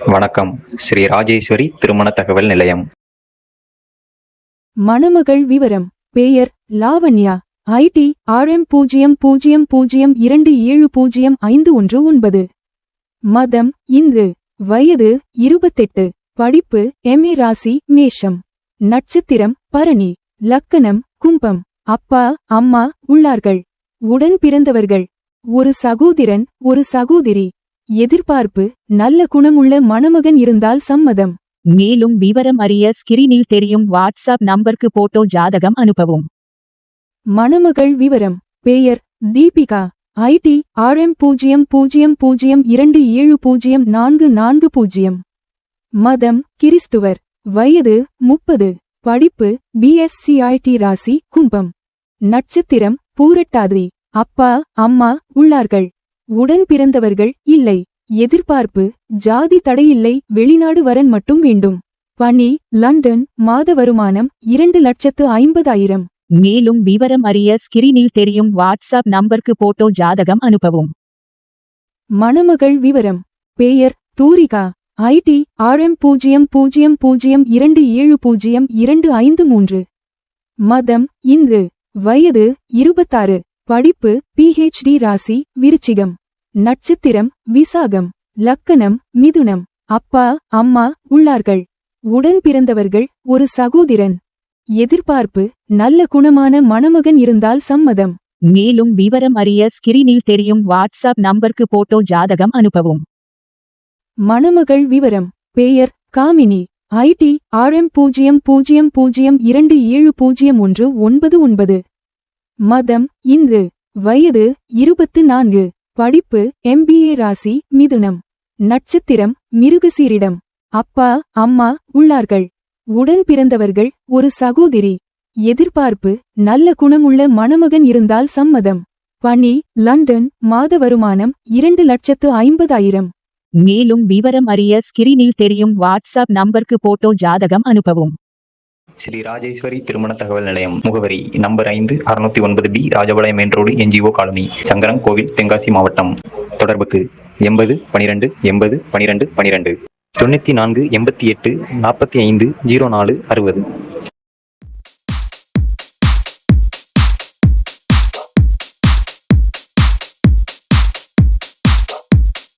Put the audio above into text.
வணக்கம். ஸ்ரீ ராஜேஸ்வரி திருமண தகவல் நிலையம். மணமகள் விவரம்: பெயர் லாவண்யா. ID RM00270519. மதம் இந்து. வயது 28. படிப்பு MA. ராசி மேஷம். நட்சத்திரம் பரணி. லக்கணம் கும்பம். அப்பா அம்மா உள்ளார்கள். உடன் பிறந்தவர்கள்: ஒரு சகோதரன் ஒரு சகோதரி. எதிர்பார்ப்பு: நல்ல குணமுள்ள மணமகன் இருந்தால் சம்மதம். மேலும் விவரம் அறிய ஸ்கிரீனில் தெரியும் வாட்ஸ்அப் நம்பருக்கு போட்டோ ஜாதகம் அனுப்பவும். மணமகள் விவரம்: பெயர் தீபிகா. ID RM00270440. மதம் கிறிஸ்துவர். வயது 30. படிப்பு BSc IT. ராசி கும்பம். நட்சத்திரம் பூரட்டாதி. அப்பா அம்மா உள்ளார்கள். உடன் பிறந்தவர்கள் இல்லை. எதிர்பார்ப்பு: ஜாதி தடையில்லை, வெளிநாடு வரன் மட்டும் வேண்டும். பணி லண்டன். மாத வருமானம் 2,50,000. மேலும் விவரம் அறிய ஸ்கிரீனில் தெரியும் வாட்ஸ்அப் நம்பருக்கு போட்டோ ஜாதகம் அனுப்பவும். மணமகள் விவரம்: பெயர் தூரிகா. ID RM00270253. மதம் இந்து. வயது 26. படிப்பு PhD. ராசி விருச்சிகம். நட்சத்திரம் விசாகம். லக்கணம் மிதுனம். அப்பா அம்மா உள்ளார்கள். உடன் பிறந்தவர்கள்: ஒரு சகோதரன். எதிர்பார்ப்பு: நல்ல குணமான மணமகன் இருந்தால் சம்மதம். மேலும் விவரம் அறிய ஸ்கிரீனில் தெரியும் வாட்ஸ்அப் நம்பருக்கு போட்டோ ஜாதகம் அனுப்பவும். மணமகள் விவரம்: பெயர் காமினி. ID RM00270199. மதம் இந்து. வயது 24. படிப்பு MBA. ராசி மிதுனம். நட்சத்திரம் மிருகசீரிடம். அப்பா அம்மா உள்ளார்கள். உடன் பிறந்தவர்கள்: ஒரு சகோதரி. எதிர்பார்ப்பு: நல்ல குணமுள்ள மணமகன் இருந்தால் சம்மதம். பணி லண்டன். மாத வருமானம் 2,50,000. மேலும் விவரம் அறிய ஸ்கிரீனில் தெரியும் வாட்ஸ்அப் நம்பருக்கு போட்டோ ஜாதகம் அனுப்பவும். ஸ்ரீ ராஜேஸ்வரி திருமண தகவல் நிலையம். முகவரி: number 5, 609B, Rajapalayam main road, NGO colony, Sankaran கோவில், தென்காசி மாவட்டம். தொடர்புக்கு 80 12 80 12 12, 94 88 45 04 60.